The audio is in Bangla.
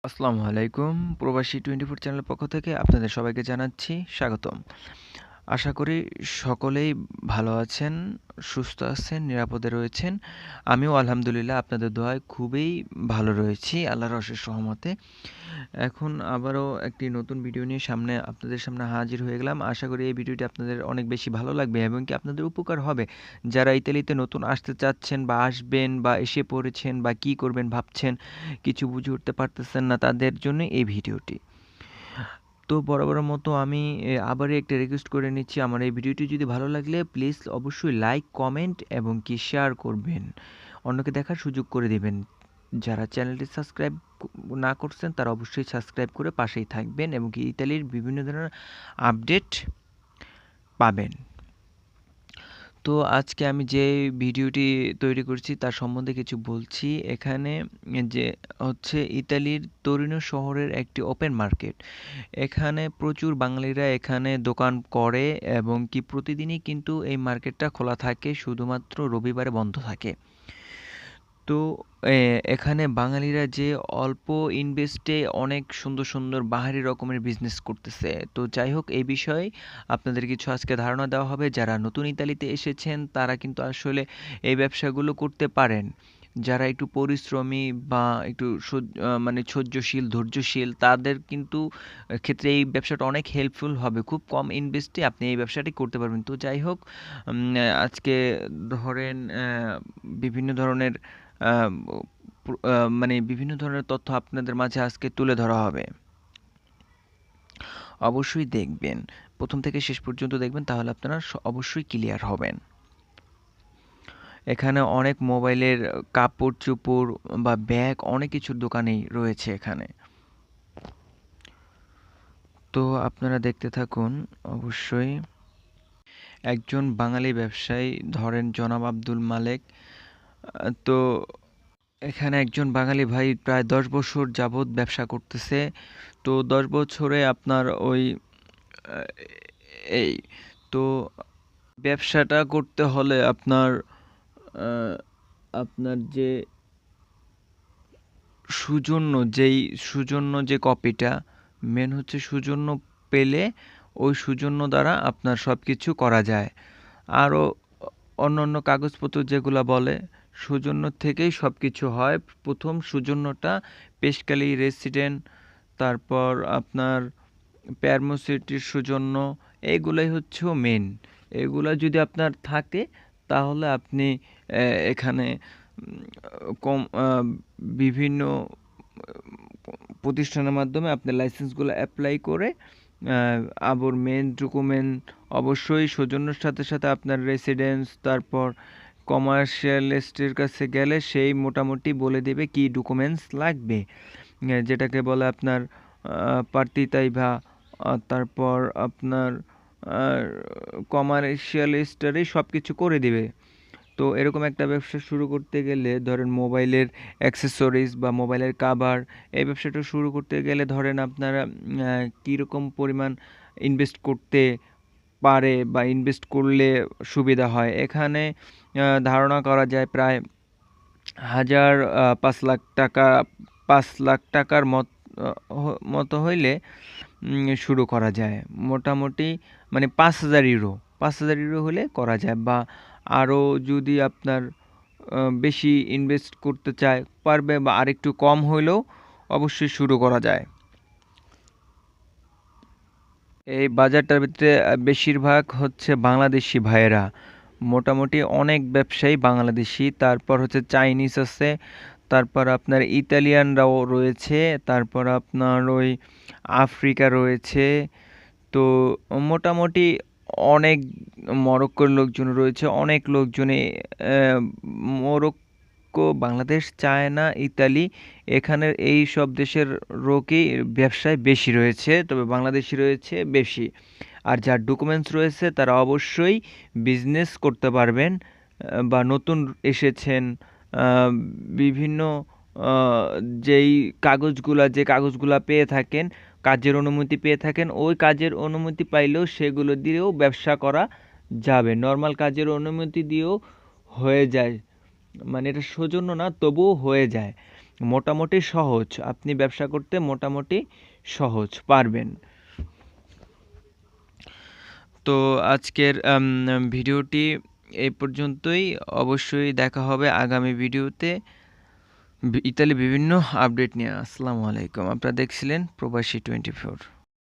আসসালামু আলাইকুম। প্রবাসী 24 চ্যানেলের পক্ষ থেকে আপনাদের সবাইকে জানাচ্ছি স্বাগতম। আশা করি সকলেই ভালো আছেন, সুস্থ আছেন, নিরাপদে রয়েছেন। আমিও আলহামদুলিল্লাহ আপনাদের দোয়ায় খুবই ভালো রয়েছি আল্লাহর অশেষ রহমতে। এখন আবারও একটি নতুন ভিডিও নিয়ে আপনাদের সামনে হাজির হয়ে গেলাম। আশা করি এই ভিডিওটি আপনাদের অনেক বেশি ভালো লাগবে এবং কি আপনাদের উপকার হবে। যারা ইতালিতে নতুন আসতে চাচ্ছেন বা আসবেন বা এসে পড়েছেন বা কি করবেন ভাবছেন, কিছু বুঝে উঠতে পারতেছেন না তাদের জন্য এই ভিডিওটি। তো বরাবরের মতো আমি আবারও একটা রিকোয়েস্ট করে নিচ্ছি, আমার এই ভিডিওটি যদি ভালো লাগলে প্লিজ অবশ্যই লাইক, কমেন্ট এবং কি শেয়ার করবেন। অন্যকে দেখার সুযোগ করে দিবেন। যারা চ্যানেলটি সাবস্ক্রাইব না করছেন তারা অবশ্যই সাবস্ক্রাইব করে পাশেই থাকবেন এবং কি ইতালির বিভিন্ন ধরনের আপডেট পাবেন। তো আজকে আমি যে ভিডিওটি তৈরি করছি তার সম্বন্ধে কিছু বলছি। এখানে যে হচ্ছে ইতালির তোরিনো শহরের একটি ওপেন মার্কেট। এখানে প্রচুর বাঙালিরা এখানে দোকান করে এবং কি প্রতিদিনই কিন্তু এই মার্কেটটা খোলা থাকে, শুধুমাত্র রবিবারে বন্ধ থাকে। তো এখানে বাঙালিরা যে অল্প ইনভেস্টে অনেক সুন্দর সুন্দর বাহারি রকমের বিজনেস করতেছে। তো যাই হোক, এই বিষয়ে আপনাদের কিছু আজকে ধারণা দেওয়া হবে। যারা নতুন ইতালিতে এসেছেন তারা কিন্তু আসলে এই ব্যবসাগুলো করতে পারেন। যারা একটু পরিশ্রমী বা একটু মানে সহ্যশীল, ধৈর্যশীল তাদের কিন্তু ক্ষেত্রে এই ব্যবসাটা অনেক হেল্পফুল হবে। খুব কম ইনভেস্টে আপনি এই ব্যবসাটি করতে পারবেন। তো যাই হোক, আজকে ধরেন বিভিন্ন ধরনের আহ, মানে বিভিন্ন ধরনের তথ্য আপনাদের মাঝে আজকে তুলে ধরা হবে। অবশ্যই দেখবেন, প্রথম থেকে শেষ পর্যন্ত দেখবেন, তাহলে আপনারা অবশ্যই ক্লিয়ার হবেন। এখানে অনেক মোবাইলের কাপড় চোপড় বা ব্যাগ অনেক কিছুর দোকানেই রয়েছে এখানে। তো আপনারা দেখতে থাকুন অবশ্যই। একজন বাঙালি ব্যবসায়ী, ধরেন জনাব আব্দুল মালেক। তো এখানে একজন বাঙালি ভাই প্রায় 10 বছর যাবৎ ব্যবসা করতেছে। তো 10 বছরে আপনার ওই আহ, এই তো ব্যবসাটা করতে হলে আপনার আহ, আপনার যে সুজন্য যে কপিটা মেন হচ্ছে, সুজন্য পেলে ওই সুজন্য দ্বারা আপনার সব কিছু করা যায়। আরও অন্য কাগজপত্র যেগুলো বলে, সৌজন্য থেকেই সব কিছু হয়। প্রথম সৌজন্যটা পেশকালি রেসিডেন্ট, তারপর আপনার প্যারমোসিটির সৌজন্য, এইগুলাই হচ্ছে মেন। এগুলা যদি আপনার থাকে তাহলে আপনি এখানে কম বিভিন্ন প্রতিষ্ঠানের মাধ্যমে আপনি লাইসেন্সগুলো অ্যাপ্লাই করে আবার মেন ডকুমেন্ট অবশ্যই সৌজন্যর সাথে সাথে আপনার রেসিডেন্স, তারপর কমার্শিয়ালিস্টের কাছে গেলে সেই মোটামুটি বলে দেবে কি ডকুমেন্টস লাগবে, যেটাকে বলে আপনার পার্তিতাইভা, তারপর আপনার কমার্শিয়ালিস্টারই সব কিছু করে দিবে। তো এরকম একটা ব্যবসা শুরু করতে গেলে, ধরেন মোবাইলের অ্যাক্সেসরিজ বা মোবাইলের কাভার, এই ব্যবসাটা শুরু করতে গেলে ধরেন আপনারা কীরকম পরিমাণ ইনভেস্ট করতে পারে বা ইনভেস্ট করলে সুবিধা হয়, এখানে ধারণা করা যায় প্রায় 5 লাখ টাকা, 5 লাখ টাকার মতো হইলে শুরু করা যায় মোটামুটি। মানে 5,000 ইউরো, 5,000 ইউরো হলে করা যায়। বা আরও যদি আপনার বেশি ইনভেস্ট করতে চায় পারবে, বা আরেকটু কম হইলেও অবশ্যই শুরু করা যায়। এই বাজারটার ভিতরে বেশিরভাগ হচ্ছে বাংলাদেশি ভাইয়েরা, মোটামুটি অনেক ব্যবসায়ী বাংলাদেশি, তারপর হচ্ছে চাইনিজ আছে, তারপর আপনার ইতালিয়ানরাও রয়েছে, তারপর আপনার ওই আফ্রিকা রয়েছে। তো মোটামুটি অনেক মরক্কোর লোকজন রয়েছে, অনেক লোকজনে মরক্কো, বাংলাদেশ, চায়না, ইতালি, এখানের এই সব দেশের লোকই ব্যবসায় বেশি রয়েছে, তবে বাংলাদেশি রয়েছে বেশি। আর যার ডকুমেন্টস রয়েছে তারা অবশ্যই বিজনেস করতে পারবেন। বা নতুন এসেছেন, বিভিন্ন যেই যে কাগজগুলা পেয়ে থাকেন, কাজের অনুমতি পেয়ে থাকেন, ওই কাজের অনুমতি পাইলেও সেগুলো দিয়েও ব্যবসা করা যাবে। নর্মাল কাজের অনুমতি দিয়েও হয়ে যায়, মানে এটা সৌজন্য না তবুও হয়ে যায়। মোটামুটি সহজ, আপনি ব্যবসা করতে মোটামুটি সহজ, পারবেন। তো আজকের ভিডিওটি এই পর্যন্তই। অবশ্যই দেখা হবে আগামী ভিডিওতে ইতালি বিভিন্ন আপডেট নিয়ে। আসসালামু আলাইকুম। আপনারা দেখছিলেন প্রবাসী 24।